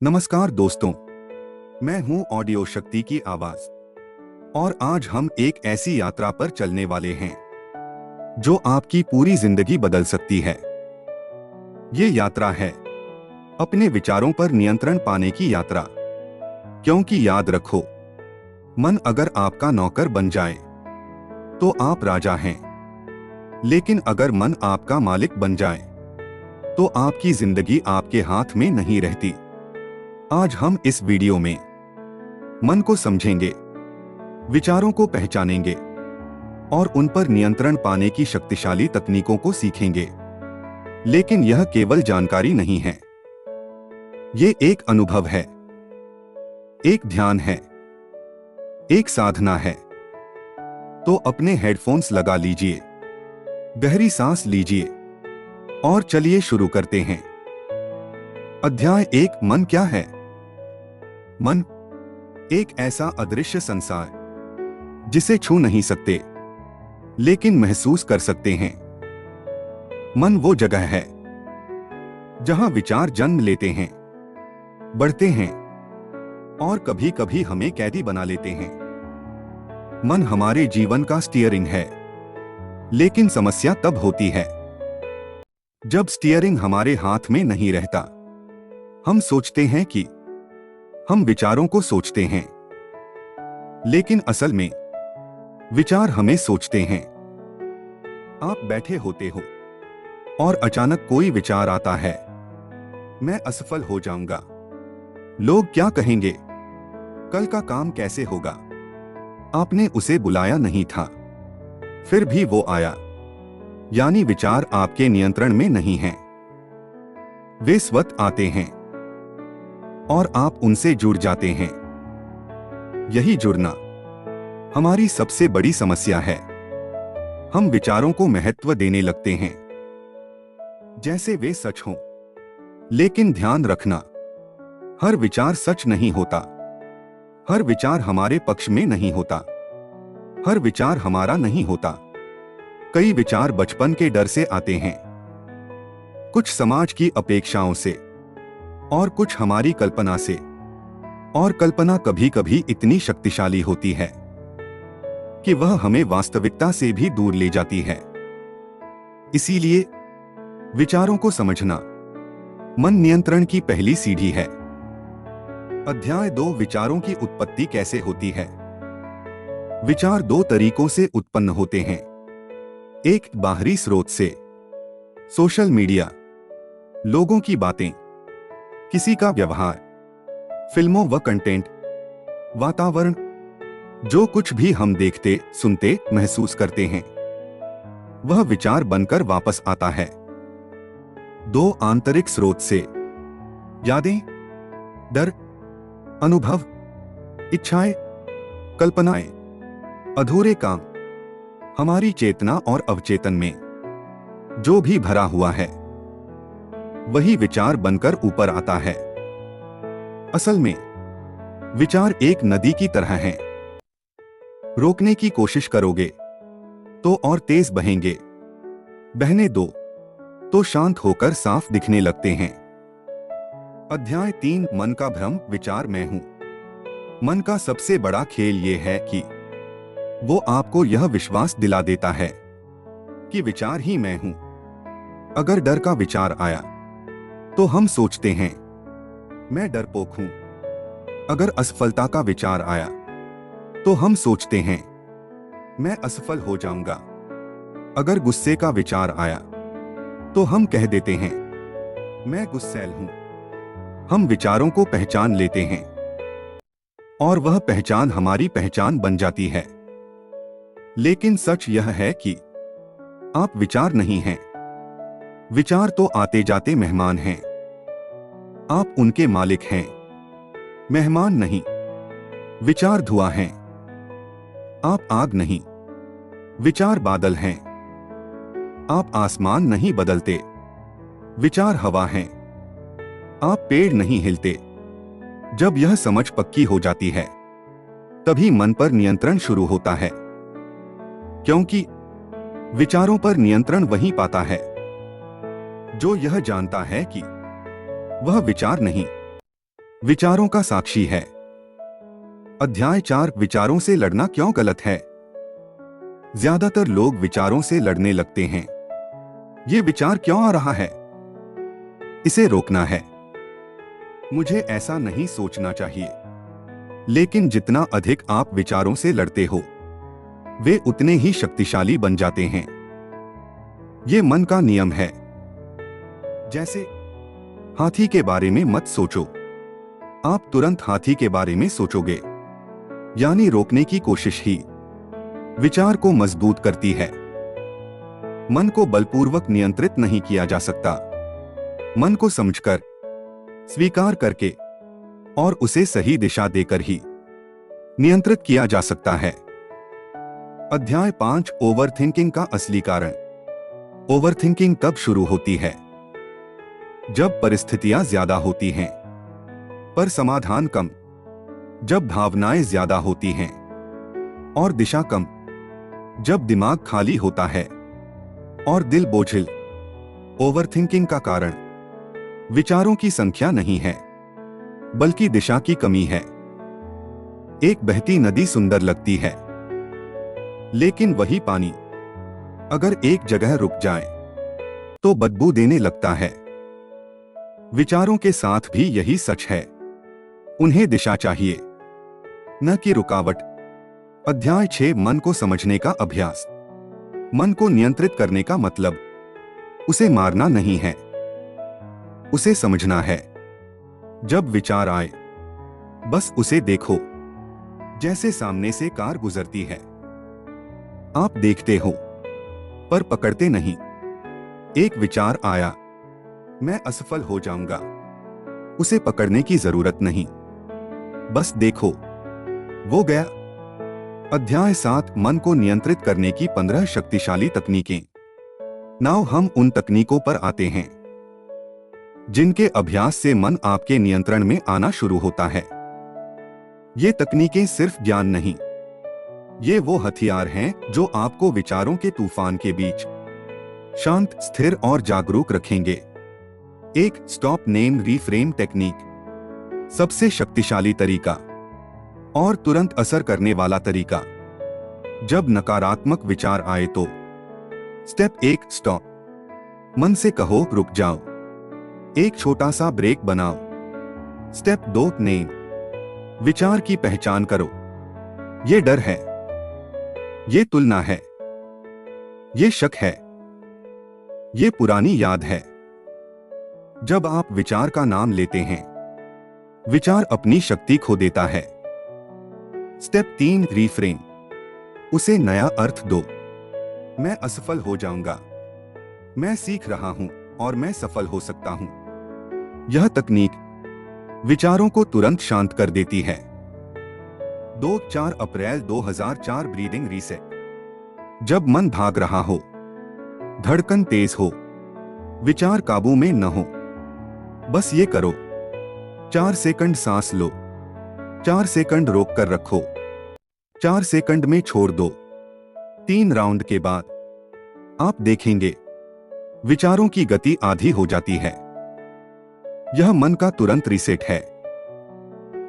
नमस्कार दोस्तों, मैं हूं ऑडियो शक्ति की आवाज और आज हम एक ऐसी यात्रा पर चलने वाले हैं जो आपकी पूरी जिंदगी बदल सकती है। ये यात्रा है अपने विचारों पर नियंत्रण पाने की यात्रा। क्योंकि याद रखो, मन अगर आपका नौकर बन जाए तो आप राजा हैं, लेकिन अगर मन आपका मालिक बन जाए तो आपकी जिंदगी आपके हाथ में नहीं रहती। आज हम इस वीडियो में मन को समझेंगे, विचारों को पहचानेंगे और उन पर नियंत्रण पाने की शक्तिशाली तकनीकों को सीखेंगे। लेकिन यह केवल जानकारी नहीं है, ये एक अनुभव है, एक ध्यान है, एक साधना है। तो अपने हेडफोन्स लगा लीजिए, गहरी सांस लीजिए और चलिए शुरू करते हैं। अध्याय 1, मन क्या है? मन एक ऐसा अदृश्य संसार जिसे छू नहीं सकते लेकिन महसूस कर सकते हैं। मन वो जगह है जहां विचार जन्म लेते हैं, बढ़ते हैं और कभी कभी हमें कैदी बना लेते हैं। मन हमारे जीवन का स्टीयरिंग है, लेकिन समस्या तब होती है जब स्टीयरिंग हमारे हाथ में नहीं रहता। हम सोचते हैं कि हम विचारों को सोचते हैं, लेकिन असल में विचार हमें सोचते हैं। आप बैठे होते हो और अचानक कोई विचार आता है, मैं असफल हो जाऊंगा, लोग क्या कहेंगे, कल का काम कैसे होगा। आपने उसे बुलाया नहीं था, फिर भी वो आया। यानी विचार आपके नियंत्रण में नहीं हैं। वे स्वतः आते हैं और आप उनसे जुड़ जाते हैं। यही जुड़ना हमारी सबसे बड़ी समस्या है। हम विचारों को महत्व देने लगते हैं जैसे वे सच हों, लेकिन ध्यान रखना, हर विचार सच नहीं होता, हर विचार हमारे पक्ष में नहीं होता, हर विचार हमारा नहीं होता। कई विचार बचपन के डर से आते हैं, कुछ समाज की अपेक्षाओं से और कुछ हमारी कल्पना से। और कल्पना कभी कभी इतनी शक्तिशाली होती है कि वह हमें वास्तविकता से भी दूर ले जाती है। इसीलिए विचारों को समझना मन नियंत्रण की पहली सीढ़ी है। अध्याय 2, विचारों की उत्पत्ति कैसे होती है? विचार दो तरीकों से उत्पन्न होते हैं। एक बाहरी स्रोत से, सोशल मीडिया, लोगों की बातें, किसी का व्यवहार, फिल्मों व कंटेंट, वातावरण, जो कुछ भी हम देखते, सुनते, महसूस करते हैं, वह विचार बनकर वापस आता है। दो आंतरिक स्रोत से, यादें, डर, अनुभव, इच्छाएं, कल्पनाएं, अधूरे काम, हमारी चेतना और अवचेतन में जो भी भरा हुआ है वही विचार बनकर ऊपर आता है। असल में विचार एक नदी की तरह हैं। रोकने की कोशिश करोगे तो और तेज बहेंगे, बहने दो तो शांत होकर साफ दिखने लगते हैं। अध्याय 3, मन का भ्रम, विचार मैं हूं। मन का सबसे बड़ा खेल यह है कि वो आपको यह विश्वास दिला देता है कि विचार ही मैं हूं। अगर डर का विचार आया तो हम सोचते हैं, मैं डरपोक हूं। अगर असफलता का विचार आया तो हम सोचते हैं, मैं असफल हो जाऊंगा। अगर गुस्से का विचार आया तो हम कह देते हैं, मैं गुस्सैल हूं। हम विचारों को पहचान लेते हैं और वह पहचान हमारी पहचान बन जाती है। लेकिन सच यह है कि आप विचार नहीं हैं। विचार तो आते जाते मेहमान हैं। आप उनके मालिक हैं, मेहमान नहीं। विचार धुआं हैं, आप आग नहीं। विचार बादल हैं, आप आसमान नहीं बदलते। विचार हवा हैं, आप पेड़ नहीं हिलते। जब यह समझ पक्की हो जाती है तभी मन पर नियंत्रण शुरू होता है। क्योंकि विचारों पर नियंत्रण वही पाता है जो यह जानता है कि वह विचार नहीं, विचारों का साक्षी है। अध्याय 4 विचारों से लड़ना क्यों गलत है। ज्यादातर लोग विचारों से लड़ने लगते हैं। ये विचार क्यों आ रहा है, इसे रोकना है, मुझे ऐसा नहीं सोचना चाहिए। लेकिन जितना अधिक आप विचारों से लड़ते हो, वे उतने ही शक्तिशाली बन जाते हैं। ये मन का नियम है। जैसे हाथी के बारे में मत सोचो, आप तुरंत हाथी के बारे में सोचोगे। यानी रोकने की कोशिश ही विचार को मजबूत करती है। मन को बलपूर्वक नियंत्रित नहीं किया जा सकता। मन को समझकर, स्वीकार करके और उसे सही दिशा देकर ही नियंत्रित किया जा सकता है। अध्याय 5 ओवरथिंकिंग का असली कारण। ओवरथिंकिंग तब शुरू होती है जब परिस्थितियां ज्यादा होती हैं पर समाधान कम, जब भावनाएं ज्यादा होती हैं और दिशा कम, जब दिमाग खाली होता है और दिल बोझिल। ओवरथिंकिंग का कारण विचारों की संख्या नहीं है, बल्कि दिशा की कमी है। एक बहती नदी सुंदर लगती है, लेकिन वही पानी अगर एक जगह रुक जाए तो बदबू देने लगता है। विचारों के साथ भी यही सच है। उन्हें दिशा चाहिए, न कि रुकावट। अध्याय 6 मन को समझने का अभ्यास। मन को नियंत्रित करने का मतलब उसे मारना नहीं है, उसे समझना है। जब विचार आए, बस उसे देखो, जैसे सामने से कार गुजरती है। आप देखते हो पर पकड़ते नहीं। एक विचार आया, मैं असफल हो जाऊंगा, उसे पकड़ने की जरूरत नहीं, बस देखो, वो गया। अध्याय 7 मन को नियंत्रित करने की 15 शक्तिशाली तकनीकें। नाउ हम उन तकनीकों पर आते हैं जिनके अभ्यास से मन आपके नियंत्रण में आना शुरू होता है। ये तकनीकें सिर्फ ज्ञान नहीं, ये वो हथियार हैं जो आपको विचारों के तूफान के बीच शांत, स्थिर और जागरूक रखेंगे। 1 स्टॉप नेम रीफ्रेम टेक्निक। सबसे शक्तिशाली तरीका और तुरंत असर करने वाला तरीका। जब नकारात्मक विचार आए तो स्टेप 1 स्टॉप। मन से कहो रुक जाओ, एक छोटा सा ब्रेक बनाओ। Step 2 name. विचार की पहचान करो। ये डर है, ये तुलना है, ये शक है, ये पुरानी याद है। जब आप विचार का नाम लेते हैं, विचार अपनी शक्ति खो देता है। Step 3 reframe. उसे नया अर्थ दो। मैं असफल हो जाऊंगा, मैं सीख रहा हूं और मैं सफल हो सकता हूं। यह तकनीक विचारों को तुरंत शांत कर देती है। 2-4 अप्रैल 2004 ब्रीदिंग रीसेट। जब मन भाग रहा हो, धड़कन तेज हो, विचार काबू में न हो, बस ये करो। 4 सेकंड सांस लो, 4 सेकंड रोक कर रखो, 4 सेकंड में छोड़ दो। 3 राउंड के बाद आप देखेंगे विचारों की गति आधी हो जाती है। यह मन का तुरंत रीसेट है।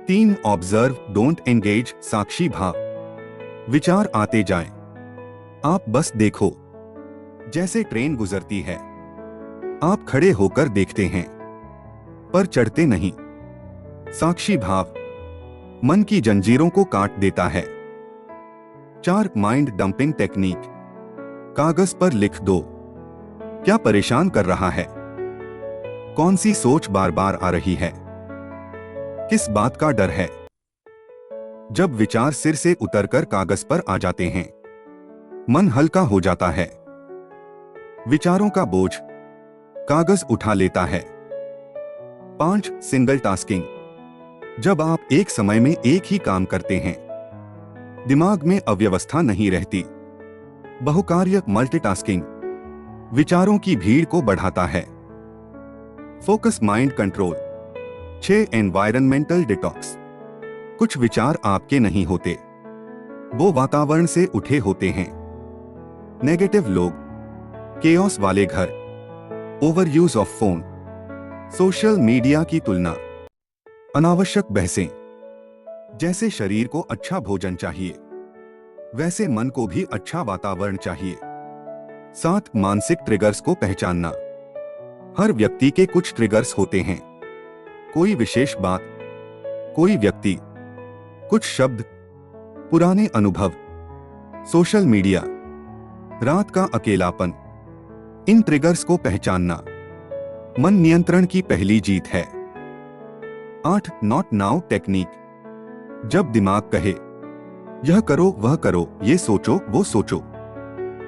3 ऑब्जर्व डोंट एंगेज साक्षी भाव। विचार आते जाएं, आप बस देखो, जैसे ट्रेन गुजरती है। आप खड़े होकर देखते हैं पर चढ़ते नहीं। साक्षी भाव मन की जंजीरों को काट देता है। 4 माइंड डंपिंग टेक्निक। कागज पर लिख दो, क्या परेशान कर रहा है, कौन सी सोच बार बार आ रही है, किस बात का डर है। जब विचार सिर से उतरकर कागज पर आ जाते हैं, मन हल्का हो जाता है। विचारों का बोझ कागज उठा लेता है। 5 सिंगल टास्किंग। जब आप एक समय में एक ही काम करते हैं, दिमाग में अव्यवस्था नहीं रहती। बहुकार्य मल्टीटास्किंग विचारों की भीड़ को बढ़ाता है। Focus mind control. 6 environmental detox. कुछ विचार आपके नहीं होते, वो वातावरण से उठे होते हैं। नेगेटिव लोग, केओस वाले घर, over use of phone, social media की तुलना। अनावश्यक बहसें। जैसे शरीर को अच्छा भोजन चाहिए, वैसे मन को भी अच्छा वातावरण चाहिए। 7 मानसिक ट्रिगर्स को पहचानना। हर व्यक्ति के कुछ ट्रिगर्स होते हैं। कोई विशेष बात, कोई व्यक्ति, कुछ शब्द, पुराने अनुभव, सोशल मीडिया, रात का अकेलापन। इन ट्रिगर्स को पहचानना मन नियंत्रण की पहली जीत है। 8 नॉट नाउ टेक्निक। जब दिमाग कहे यह करो वह करो, ये सोचो वो सोचो,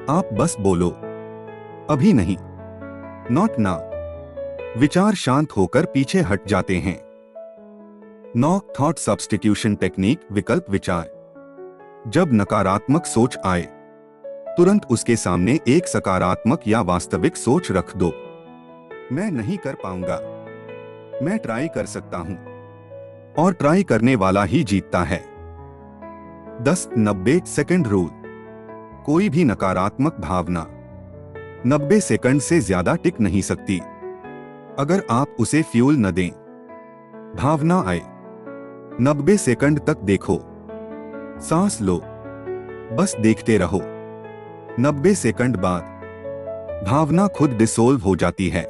आप बस बोलो अभी नहीं, नॉट नाउ। विचार शांत होकर पीछे हट जाते हैं। 9 थॉट सब्स्टिट्यूशन टेक्निक, विकल्प विचार। जब नकारात्मक सोच आए, तुरंत उसके सामने एक सकारात्मक या वास्तविक सोच रख दो। मैं नहीं कर पाऊंगा, मैं ट्राई कर सकता हूं। और ट्राई करने वाला ही जीतता है। 10-90 सेकंड रूल। कोई भी नकारात्मक भावना 90 सेकंड से ज्यादा टिक नहीं सकती। अगर आप उसे फ्यूल न दें। भावना आए, 90 सेकंड तक देखो, सांस लो, बस देखते रहो। 90 सेकंड बाद भावना खुद डिसोल्व हो जाती है।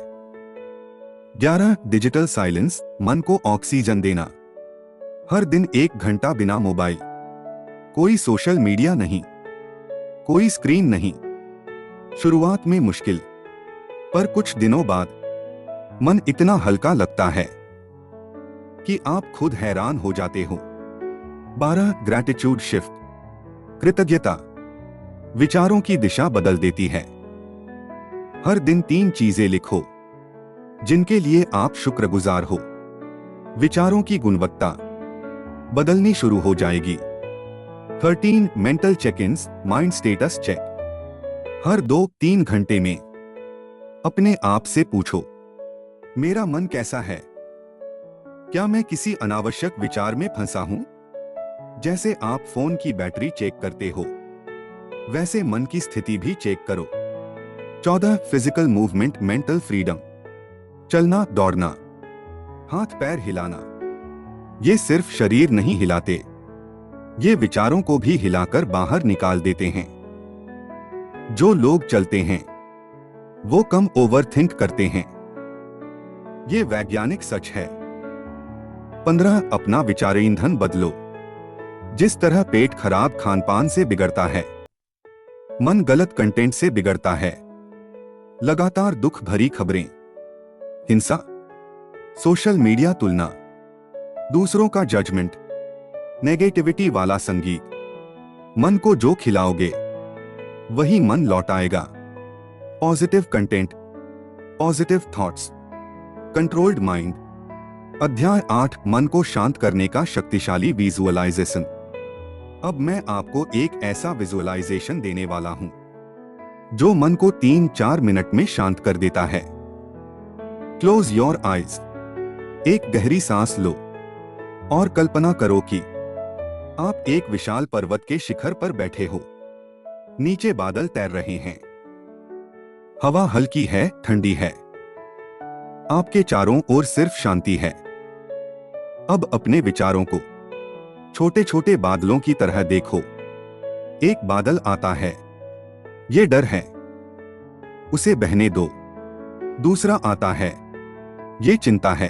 11 डिजिटल साइलेंस, मन को ऑक्सीजन देना। हर दिन 1 घंटा बिना मोबाइल, कोई सोशल मीडिया नहीं, कोई स्क्रीन नहीं। शुरुआत में मुश्किल, पर कुछ दिनों बाद मन इतना हल्का लगता है कि आप खुद हैरान हो जाते हो। 12 ग्रैटिट्यूड शिफ्ट, कृतज्ञता विचारों की दिशा बदल देती है। हर दिन 3 चीजें लिखो जिनके लिए आप शुक्रगुजार हो। विचारों की गुणवत्ता बदलनी शुरू हो जाएगी। 13 mental check ins, mind status check. हर 2-3 घंटे में अपने आप से पूछो, मेरा मन कैसा है? क्या मैं किसी अनावश्यक विचार में फंसा हूं? जैसे आप फोन की बैटरी चेक करते हो, वैसे मन की स्थिति भी चेक करो। 14 फिजिकल मूवमेंट, मेंटल फ्रीडम। चलना, दौड़ना, हाथ पैर हिलाना। ये सिर्फ शरीर नहीं हिलाते, ये विचारों को भी हिलाकर बाहर निकाल देते हैं। जो लोग चलते हैं वो कम ओवरथिंक करते हैं, ये वैज्ञानिक सच है। 15 अपना विचार ईंधन बदलो। जिस तरह पेट खराब खानपान से बिगड़ता है, मन गलत कंटेंट से बिगड़ता है। लगातार दुख भरी खबरें, हिंसा, सोशल मीडिया तुलना, दूसरों का जजमेंट, नेगेटिविटी वाला संगीत। मन को जो खिलाओगे वही मन लौटाएगा। Positive content, positive thoughts, controlled mind. अध्याय 8 मन को शांत करने का शक्तिशाली विजुअलाइजेशन। अब मैं आपको एक ऐसा विजुअलाइजेशन देने वाला हूं जो मन को 3-4 मिनट में शांत कर देता है। Close your eyes. एक गहरी सांस लो और कल्पना करो कि आप एक विशाल पर्वत के शिखर पर बैठे हो। नीचे बादल तैर रहे हैं, हवा हल्की है, ठंडी है, आपके चारों ओर सिर्फ शांति है। अब अपने विचारों को छोटे छोटे बादलों की तरह देखो। एक बादल आता है, ये डर है, उसे बहने दो। दूसरा आता है, ये चिंता है,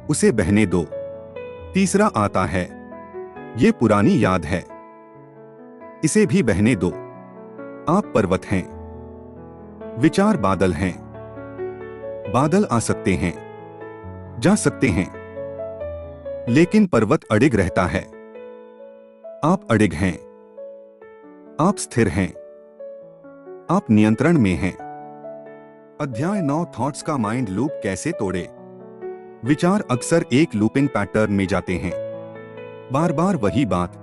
उसे बहने दो। तीसरा आता है, ये पुरानी याद है, इसे भी बहने दो। आप पर्वत हैं, विचार बादल हैं। बादल आ सकते हैं, जा सकते हैं, लेकिन पर्वत अडिग रहता है। आप अडिग हैं, आप स्थिर हैं, आप नियंत्रण में हैं। अध्याय 9 थॉट्स का माइंड लूप कैसे तोड़े। विचार अक्सर एक लूपिंग पैटर्न में जाते हैं। बार बार वही बात,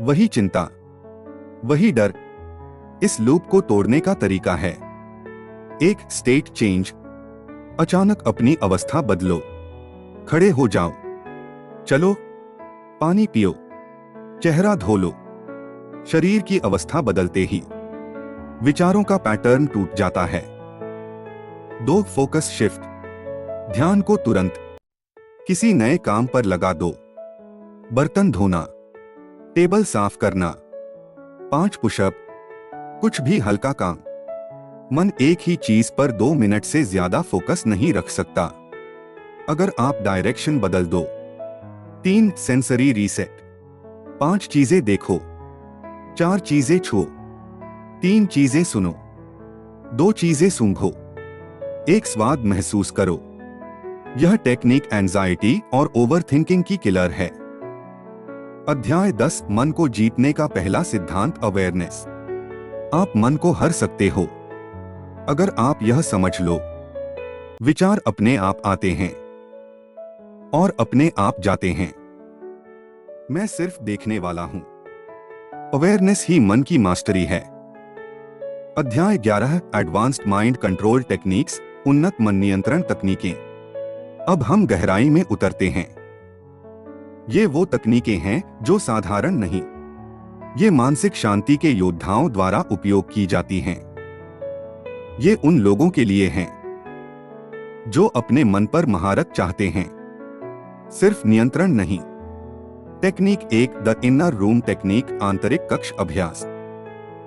वही चिंता, वही डर। इस लूप को तोड़ने का तरीका है एक स्टेट चेंज। अचानक अपनी अवस्था बदलो। खड़े हो जाओ, चलो, पानी पियो, चेहरा धो लो। शरीर की अवस्था बदलते ही विचारों का पैटर्न टूट जाता है। 2 फोकस शिफ्ट। ध्यान को तुरंत किसी नए काम पर लगा दो। बर्तन धोना, टेबल साफ करना, 5 पुशअप, कुछ भी हल्का काम। मन एक ही चीज पर 2 मिनट से ज्यादा फोकस नहीं रख सकता। अगर आप डायरेक्शन बदल दो। 3 सेंसरी रीसेट। 5 चीजें देखो, 4 चीजें छुओ, 3 चीजें सुनो, 2 चीजें सूंघो, 1 स्वाद महसूस करो। यह टेक्निक एंजाइटी और ओवरथिंकिंग की किलर है। अध्याय 10, मन को जीतने का पहला सिद्धांत, अवेयरनेस। आप मन को हर सकते हो अगर आप यह समझ लो। विचार अपने आप आते हैं और अपने आप जाते हैं। मैं सिर्फ देखने वाला हूं। अवेयरनेस ही मन की मास्टरी है। अध्याय 11, एडवांस्ड माइंड कंट्रोल टेक्निक्स, उन्नत मन नियंत्रण तकनीकें। अब हम गहराई में उतरते हैं। ये वो तकनीकें हैं जो साधारण नहीं, ये मानसिक शांति के योद्धाओं द्वारा उपयोग की जाती हैं। ये उन लोगों के लिए हैं जो अपने मन पर महारत चाहते हैं, सिर्फ नियंत्रण नहीं। Technique 1, the inner room technique, आंतरिक कक्ष अभ्यास।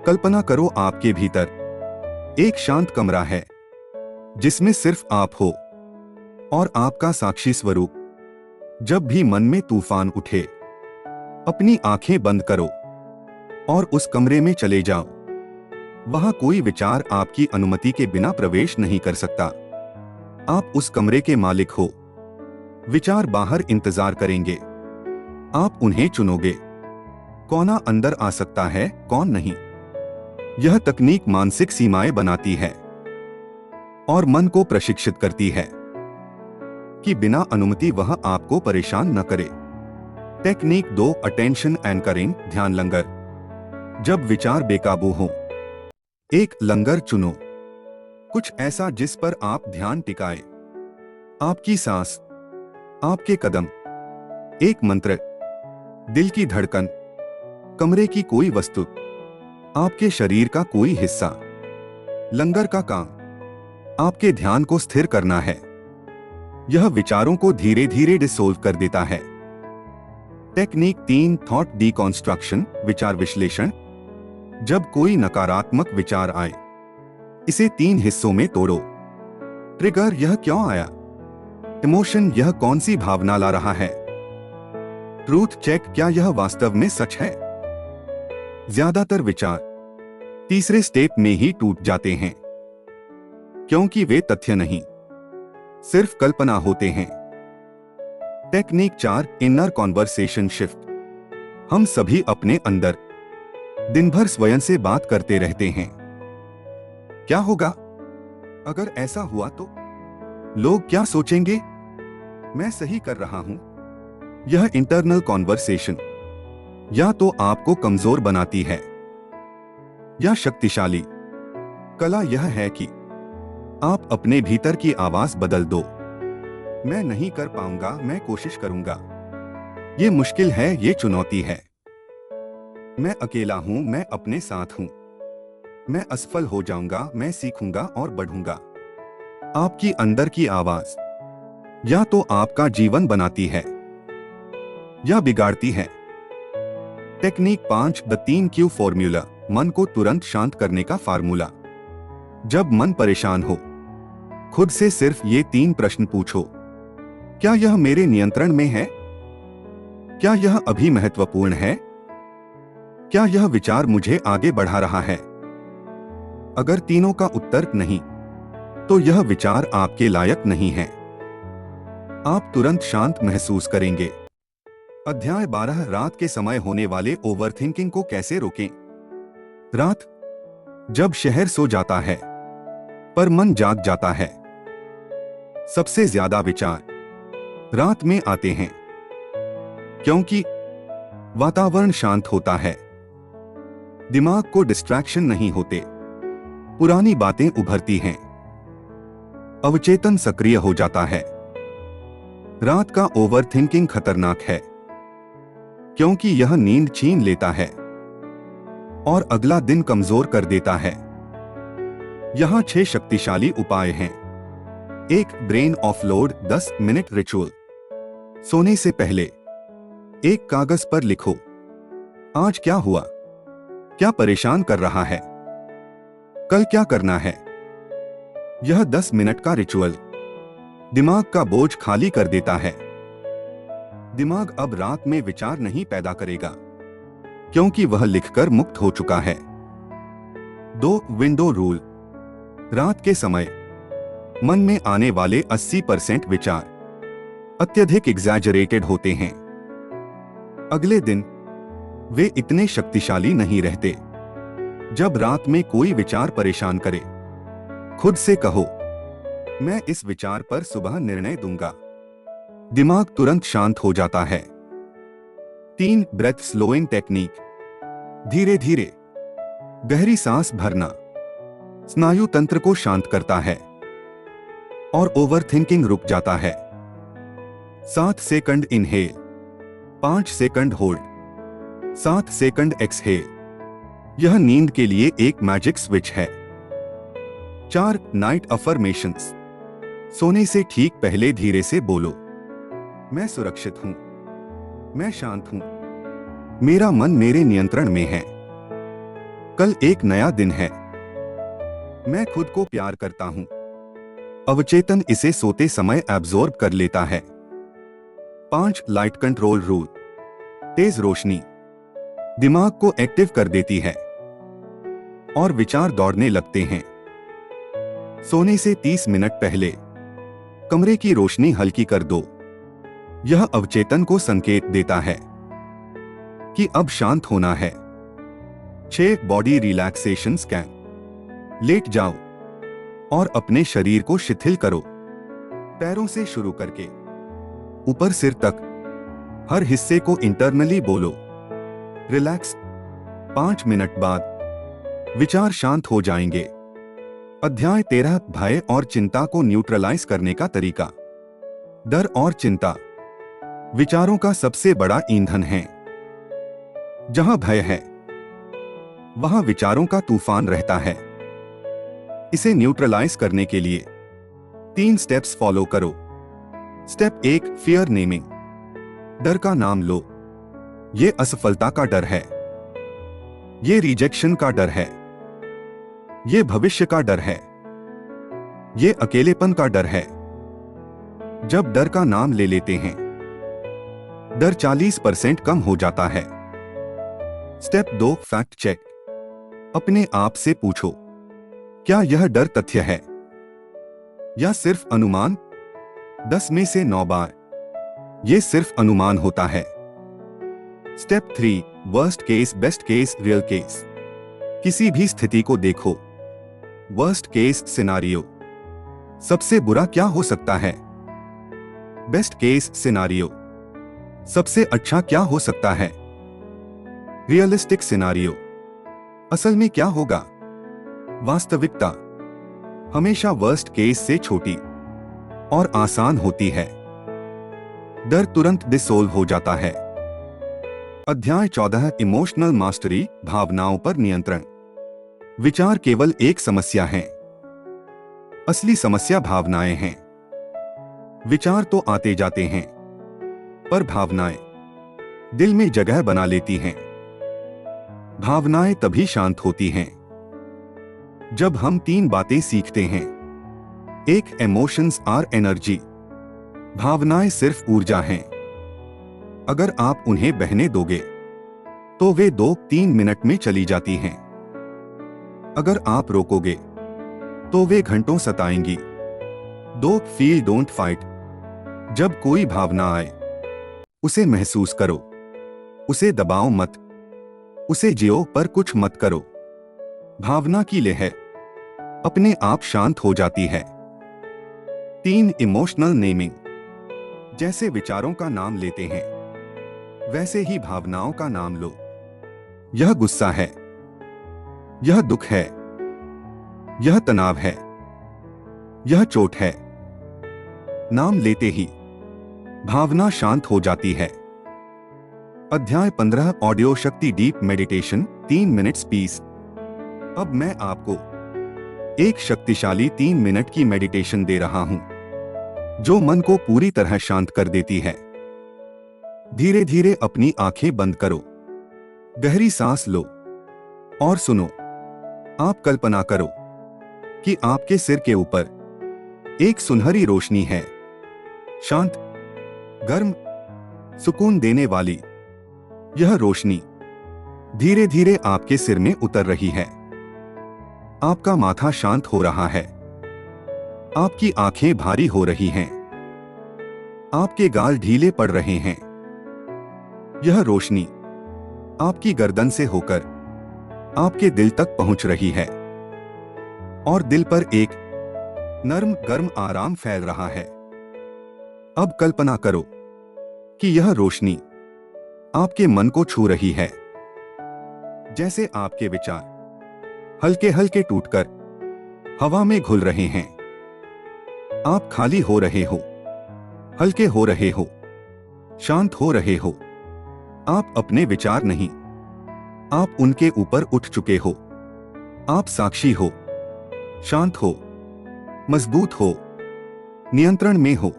कल्पना करो आपके भीतर एक शांत कमरा है जिसमें सिर्फ आप हो और आपका साक्षी स्वरूप। जब भी मन में तूफान उठे, अपनी आंखें बंद करो और उस कमरे में चले जाओ। वहां कोई विचार आपकी अनुमति के बिना प्रवेश नहीं कर सकता। आप उस कमरे के मालिक हो। विचार बाहर इंतजार करेंगे, आप उन्हें चुनोगे। कौन अंदर आ सकता है, कौन नहीं। यह तकनीक मानसिक सीमाएं बनाती है और मन को प्रशिक्षित करती है कि बिना अनुमति वह आपको परेशान न करे। टेक्निक 2, अटेंशन एंकरिंग, ध्यान लंगर। जब विचार बेकाबू हो, एक लंगर चुनो, कुछ ऐसा जिस पर आप ध्यान टिकाए। आपकी सांस, आपके कदम, एक मंत्र, दिल की धड़कन, कमरे की कोई वस्तु, आपके शरीर का कोई हिस्सा। लंगर का काम आपके ध्यान को स्थिर करना है। यह विचारों को धीरे धीरे डिसोल्व कर देता है। टेक्निक 3, थॉट डिकॉन्स्ट्रक्शन, विचार विश्लेषण। जब कोई नकारात्मक विचार आए, इसे 3 हिस्सों में तोड़ो। ट्रिगर, यह क्यों आया। इमोशन, यह कौन सी भावना ला रहा है। ट्रूथ चेक, क्या यह वास्तव में सच है। ज्यादातर विचार तीसरे स्टेप में ही टूट जाते हैं क्योंकि वे तथ्य नहीं, सिर्फ कल्पना होते हैं। Technique 4, inner conversation shift. हम सभी अपने अंदर दिन भर स्वयं से बात करते रहते हैं। क्या होगा अगर ऐसा हुआ तो? लोग क्या सोचेंगे? मैं सही कर रहा हूं। यह इंटरनल कॉन्वर्सेशन या तो आपको कमजोर बनाती है या शक्तिशाली। कला यह है कि आप अपने भीतर की आवाज बदल दो। मैं नहीं कर पाऊंगा, मैं कोशिश करूंगा। ये मुश्किल है, ये चुनौती है। मैं अकेला हूं, मैं अपने साथ हूं। मैं असफल हो जाऊंगा, मैं सीखूंगा और बढ़ूंगा। आपकी अंदर की आवाज या तो आपका जीवन बनाती है या बिगाड़ती है। टेक्निक 5, द 3Q फॉर्मूला, मन को तुरंत शांत करने का फार्मूला। जब मन परेशान हो, खुद से सिर्फ ये 3 प्रश्न पूछो। क्या यह मेरे नियंत्रण में है? क्या यह अभी महत्वपूर्ण है? क्या यह विचार मुझे आगे बढ़ा रहा है? अगर तीनों का उत्तर नहीं, तो यह विचार आपके लायक नहीं है। आप तुरंत शांत महसूस करेंगे। अध्याय 12, रात के समय होने वाले ओवरथिंकिंग को कैसे रोकें। रात, जब शहर सो जाता है पर मन जाग जाता है, सबसे ज्यादा विचार रात में आते हैं क्योंकि वातावरण शांत होता है। दिमाग को डिस्ट्रैक्शन नहीं होते, पुरानी बातें उभरती हैं, अवचेतन सक्रिय हो जाता है। रात का ओवरथिंकिंग खतरनाक है क्योंकि यह नींद छीन लेता है और अगला दिन कमजोर कर देता है। यहां 6 शक्तिशाली उपाय हैं। 1, ब्रेन ऑफलोड 10 मिनट रिचुअल। सोने से पहले एक कागज पर लिखो, आज क्या हुआ, क्या परेशान कर रहा है, कल क्या करना है। यह 10 मिनट का रिचुअल दिमाग का बोझ खाली कर देता है। दिमाग अब रात में विचार नहीं पैदा करेगा, क्योंकि वह लिखकर मुक्त हो चुका है। 2 विंडो रूल। रात के समय मन में आने वाले 80% विचार अत्यधिक एग्जैजरेटेड होते हैं। अगले दिन वे इतने शक्तिशाली नहीं रहते। जब रात में कोई विचार परेशान करे, खुद से कहो, मैं इस विचार पर सुबह निर्णय दूंगा। दिमाग तुरंत शांत हो जाता है। 3 ब्रेथ स्लोइंग टेक्निक। धीरे धीरे गहरी सांस भरना स्नायु तंत्र को शांत करता है और ओवरथिंकिंग रुक जाता है। 7 second inhale, 5 second hold, 7 second exhale. यह नींद के लिए एक मैजिक स्विच है। 4 नाइट अफर्मेशंस। सोने से ठीक पहले धीरे से बोलो, मैं सुरक्षित हूं, मैं शांत हूं, मेरा मन मेरे नियंत्रण में है, कल एक नया दिन है, मैं खुद को प्यार करता हूं। अवचेतन इसे सोते समय एब्जॉर्ब कर लेता है। 5 लाइट कंट्रोल रूल। तेज रोशनी दिमाग को एक्टिव कर देती है और विचार दौड़ने लगते हैं। सोने से 30 मिनट पहले कमरे की रोशनी हल्की कर दो। यह अवचेतन को संकेत देता है कि अब शांत होना है। 6 बॉडी रिलैक्सेशन स्कैन। लेट जाओ और अपने शरीर को शिथिल करो, पैरों से शुरू करके ऊपर सिर तक हर हिस्से को इंटरनली बोलो, रिलैक्स। 5 मिनट बाद विचार शांत हो जाएंगे। अध्याय 13 भय और चिंता को न्यूट्रलाइज करने का तरीका। डर और चिंता विचारों का सबसे बड़ा ईंधन है। जहां भय है, वहां विचारों का तूफान रहता है। इसे न्यूट्रलाइज करने के लिए 3 स्टेप्स फॉलो करो। Step 1 fear naming. डर का नाम लो। ये असफलता का डर है, ये रिजेक्शन का डर है, ये भविष्य का डर है, ये अकेलेपन का डर है। जब डर का नाम ले लेते हैं, डर 40% कम हो जाता है। Step 2 fact check. अपने आप से पूछो, क्या यह डर तथ्य है या सिर्फ अनुमान? 10 में से 9 बार यह सिर्फ अनुमान होता है। Step 3 worst case, best case, real case. किसी भी स्थिति को देखो। वर्स्ट केस सिनारियो, सबसे बुरा क्या हो सकता है। बेस्ट केस सिनारियो, सबसे अच्छा क्या हो सकता है। रियलिस्टिक सिनारियो, असल में क्या होगा। वास्तविकता हमेशा वर्स्ट केस से छोटी और आसान होती है। डर तुरंत डिसोल्व हो जाता है। अध्याय 14 इमोशनल मास्टरी, भावनाओं पर नियंत्रण। विचार केवल एक समस्या है, असली समस्या भावनाएं हैं। विचार तो आते जाते हैं, पर भावनाएं दिल में जगह बना लेती हैं। भावनाएं तभी शांत होती हैं जब हम 3 बातें सीखते हैं। 1 इमोशंस आर एनर्जी। भावनाएं सिर्फ ऊर्जा हैं। अगर आप उन्हें बहने दोगे तो वे 2-3 मिनट में चली जाती हैं। अगर आप रोकोगे तो वे घंटों सताएंगी। 2 फील डोंट फाइट। जब कोई भावना आए, उसे महसूस करो, उसे दबाओ मत, उसे जियो पर कुछ मत करो। भावना की लहर अपने आप शांत हो जाती है। 3 इमोशनल नेमिंग। जैसे विचारों का नाम लेते हैं, वैसे ही भावनाओं का नाम लो। यह गुस्सा है, यह दुख है, यह तनाव है, यह चोट है। नाम लेते ही भावना शांत हो जाती है। अध्याय 15 ऑडियो शक्ति डीप मेडिटेशन, 3 मिनट्स पीस। अब मैं आपको एक शक्तिशाली 3 मिनट की मेडिटेशन दे रहा हूं, जो मन को पूरी तरह शांत कर देती है। धीरे धीरे अपनी आंखें बंद करो, गहरी सांस लो और सुनो। आप कल्पना करो कि आपके सिर के ऊपर एक सुनहरी रोशनी है, शांत, गर्म, सुकून देने वाली। यह रोशनी धीरे धीरे आपके सिर में उतर रही है। आपका माथा शांत हो रहा है, आपकी आंखें भारी हो रही हैं, आपके गाल ढीले पड़ रहे हैं। यह रोशनी आपकी गर्दन से होकर आपके दिल तक पहुंच रही है और दिल पर एक नर्म गर्म आराम फैल रहा है। अब कल्पना करो कि यह रोशनी आपके मन को छू रही है, जैसे आपके विचार हल्के हल्के टूटकर हवा में घुल रहे हैं। आप खाली हो रहे हो, हल्के हो रहे हो, शांत हो रहे हो। आप अपने विचार नहीं, आप उनके ऊपर उठ चुके हो। आप साक्षी हो, शांत हो, मजबूत हो, नियंत्रण में हो।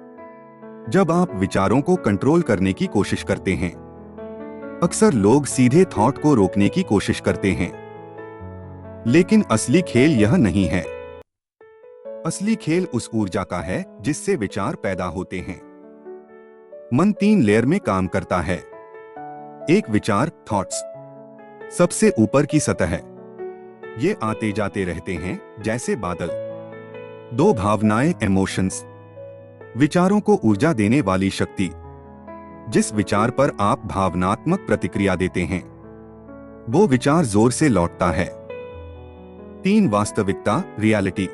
जब आप विचारों को कंट्रोल करने की कोशिश करते हैं, अक्सर लोग सीधे थॉट को रोकने की कोशिश करते हैं, लेकिन असली खेल यह नहीं है। असली खेल उस ऊर्जा का है जिससे विचार पैदा होते हैं। मन 3 लेयर में काम करता है। एक विचार, थॉट्स, सबसे ऊपर की सतह है। ये आते जाते रहते हैं जैसे बादल। 2 भावनाएं, इमोशंस, विचारों को ऊर्जा देने वाली शक्ति। जिस विचार पर आप भावनात्मक प्रतिक्रिया देते हैं, वो विचार जोर से लौटता है। 3 वास्तविकता, रियलिटी।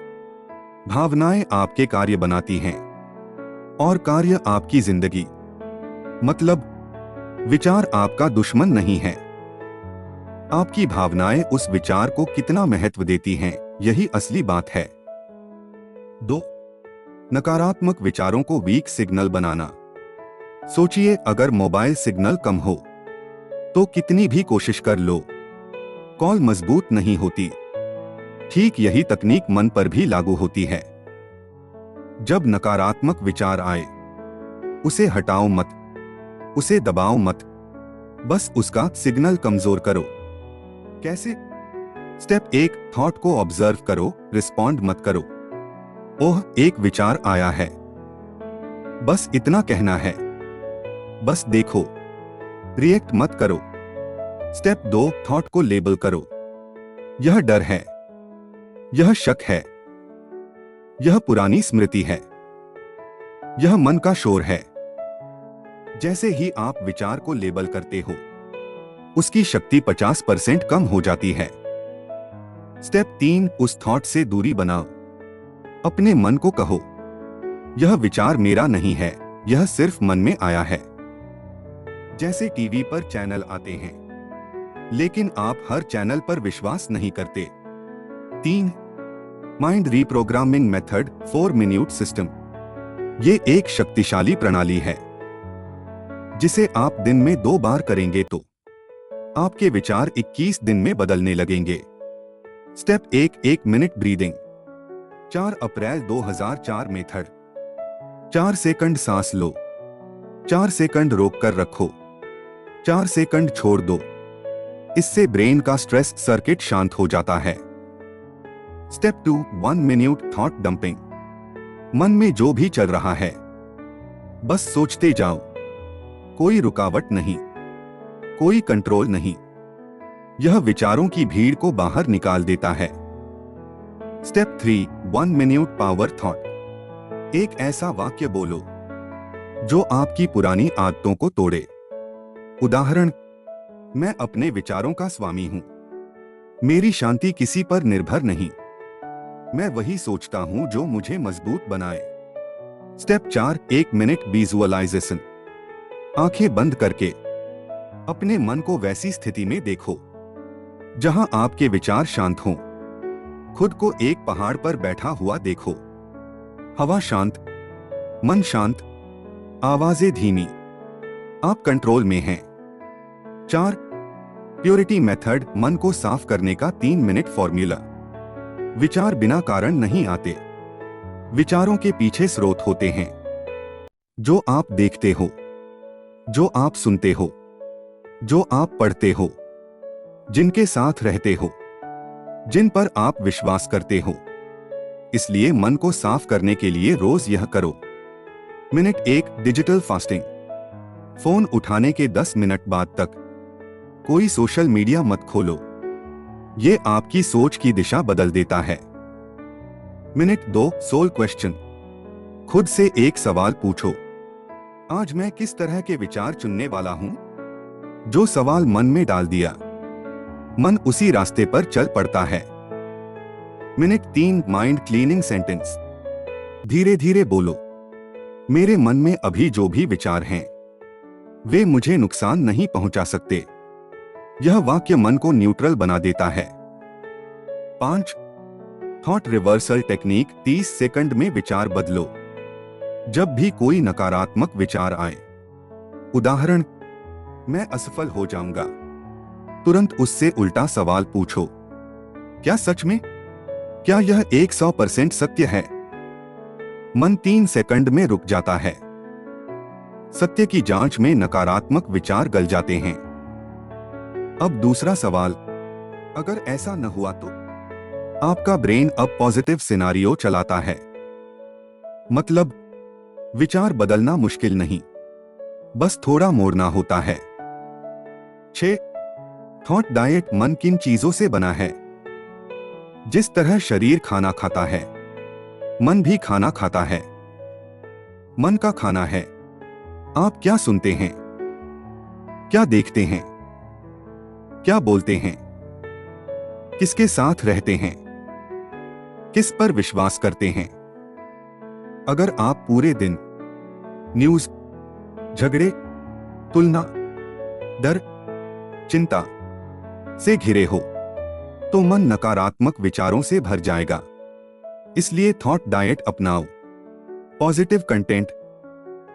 भावनाएं आपके कार्य बनाती हैं और कार्य आपकी जिंदगी। मतलब विचार आपका दुश्मन नहीं है। आपकी भावनाएं उस विचार को कितना महत्व देती हैं, यही असली बात है। 2. नकारात्मक विचारों को वीक सिग्नल बनाना। सोचिए, अगर मोबाइल सिग्नल कम हो तो कितनी भी कोशिश कर लो, कॉल मजबूत नहीं होती। ठीक यही तकनीक मन पर भी लागू होती है। जब नकारात्मक विचार आए, उसे हटाओ मत, उसे दबाओ मत, बस उसका सिग्नल कमजोर करो। कैसे? स्टेप 1, थॉट को ऑब्जर्व करो, रिस्पॉन्ड मत करो। ओह, एक विचार आया है, बस इतना कहना है, बस देखो, रिएक्ट मत करो। स्टेप 2, थॉट को लेबल करो। यह डर है, यह शक है, यह पुरानी स्मृति है, यह मन का शोर है। जैसे ही आप विचार को लेबल करते हो, उसकी शक्ति 50% कम हो जाती है। स्टेप 3, उस थॉट से दूरी बनाओ। अपने मन को कहो, यह विचार मेरा नहीं है, यह सिर्फ मन में आया है। जैसे टीवी पर चैनल आते हैं, लेकिन आप हर चैनल पर विश्वास नहीं करते। 3. Mind reprogramming method 4 minute system. ये एक शक्तिशाली प्रणाली है जिसे आप दिन में 2 बार करेंगे तो आपके विचार 21 दिन में बदलने लगेंगे। Step 1, 1 minute breathing. 4 अप्रैल 2004 मेथड। 4 सेकंड सांस लो, 4 सेकंड रोक कर रखो, 4 सेकंड छोड़ दो। इससे ब्रेन का स्ट्रेस सर्किट शांत हो जाता है। Step 2, 1 minute thought dumping. मन में जो भी चल रहा है, बस सोचते जाओ। कोई रुकावट नहीं, कोई कंट्रोल नहीं। यह विचारों की भीड़ को बाहर निकाल देता है। Step 3, 1 minute power thought. एक ऐसा वाक्य बोलो जो आपकी पुरानी आदतों को तोड़े। उदाहरण, मैं अपने विचारों का स्वामी हूं, मेरी शांति किसी पर निर्भर नहीं, मैं वही सोचता हूं जो मुझे मजबूत बनाए। Step 4, 1 minute visualization. आंखें बंद करके अपने मन को वैसी स्थिति में देखो जहां आपके विचार शांत हों। खुद को एक पहाड़ पर बैठा हुआ देखो। हवा शांत, मन शांत, आवाजें धीमी, आप कंट्रोल में हैं। 4, प्योरिटी मेथड, मन को साफ करने का 3 मिनट फॉर्मूला। विचार बिना कारण नहीं आते, विचारों के पीछे स्रोत होते हैं। जो आप देखते हो जो आप सुनते हो, जो आप पढ़ते हो, जिनके साथ रहते हो, जिन पर आप विश्वास करते हो। इसलिए मन को साफ करने के लिए रोज यह करो। Minute 1, digital fasting. फोन उठाने के 10 मिनट बाद तक कोई सोशल मीडिया मत खोलो। ये आपकी सोच की दिशा बदल देता है। Minute 2, soul question. खुद से एक सवाल पूछो, आज मैं किस तरह के विचार चुनने वाला हूं? जो सवाल मन में डाल दिया, मन उसी रास्ते पर चल पड़ता है। Minute 3, mind cleaning sentence. धीरे धीरे बोलो, मेरे मन में अभी जो भी विचार हैं, वे मुझे नुकसान नहीं पहुंचा सकते। यह वाक्य मन को न्यूट्रल बना देता है। 5, थॉट रिवर्सल टेक्निक। 30 सेकंड में विचार बदलो। जब भी कोई नकारात्मक विचार आए, उदाहरण मैं असफल हो जाऊंगा, तुरंत उससे उल्टा सवाल पूछो, क्या सच में? क्या यह 100% सत्य है? मन 3 सेकंड में रुक जाता है। सत्य की जांच में नकारात्मक विचार गल जाते हैं। अब दूसरा सवाल, अगर ऐसा न हुआ तो? आपका ब्रेन अब पॉजिटिव सिनारियो चलाता है। मतलब विचार बदलना मुश्किल नहीं, बस थोड़ा मोड़ना होता है। 6, थॉट डाइट। मन किन चीजों से बना है? जिस तरह शरीर खाना खाता है, मन भी खाना खाता है। मन का खाना है आप क्या सुनते हैं, क्या देखते हैं, क्या बोलते हैं, किसके साथ रहते हैं, किस पर विश्वास करते हैं। अगर आप पूरे दिन न्यूज, झगड़े, तुलना, डर, चिंता से घिरे हो, तो मन नकारात्मक विचारों से भर जाएगा। इसलिए थॉट डाइट अपनाओ। पॉजिटिव कंटेंट,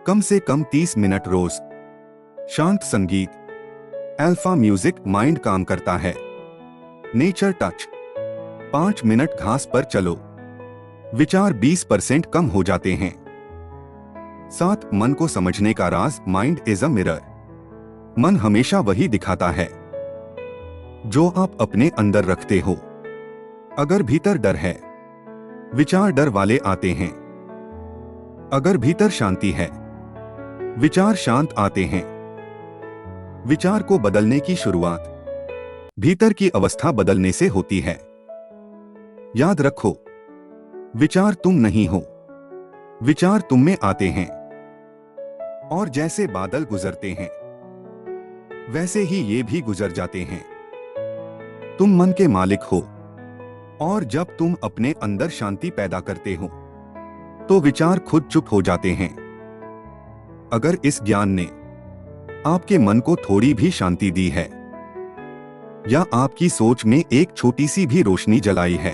कम से कम 30 मिनट रोज। शांत संगीत, अल्फा म्यूजिक माइंड काम करता है। नेचर टच, 5 मिनट घास पर चलो, विचार 20% कम हो जाते हैं। 7, मन को समझने का राज। Mind is a mirror. मन हमेशा वही दिखाता है जो आप अपने अंदर रखते हो। अगर भीतर डर है, विचार डर वाले आते हैं। अगर भीतर शांति है, विचार शांत आते हैं। विचार को बदलने की शुरुआत भीतर की अवस्था बदलने से होती है। याद रखो, विचार तुम नहीं हो, विचार तुम में आते हैं। और जैसे बादल गुजरते हैं, वैसे ही ये भी गुजर जाते हैं। तुम मन के मालिक हो, और जब तुम अपने अंदर शांति पैदा करते हो, तो विचार खुद चुप हो जाते हैं। अगर इस ज्ञान ने आपके मन को थोड़ी भी शांति दी है, या आपकी सोच में एक छोटी सी भी रोशनी जलाई है,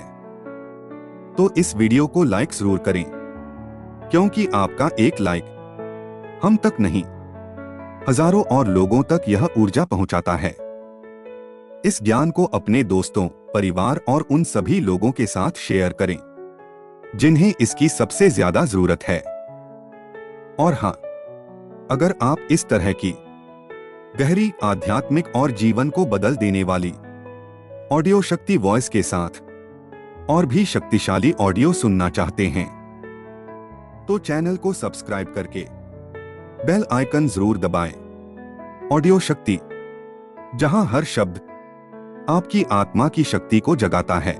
तो इस वीडियो को लाइक जरूर करें, क्योंकि आपका एक लाइक हम तक नहीं, हजारों और लोगों तक यह ऊर्जा पहुंचाता है। इस ज्ञान को अपने दोस्तों, परिवार और उन सभी लोगों के साथ शेयर करें जिन्हें इसकी सबसे ज्यादा जरूरत है। और हां, अगर आप इस तरह की गहरी, आध्यात्मिक और जीवन को बदल देने वाली ऑडियो शक्ति वॉइस के साथ और भी शक्तिशाली ऑडियो सुनना चाहते हैं, तो चैनल को सब्सक्राइब करके बेल आइकन जरूर दबाएं। ऑडियो शक्ति, जहां हर शब्द आपकी आत्मा की शक्ति को जगाता है।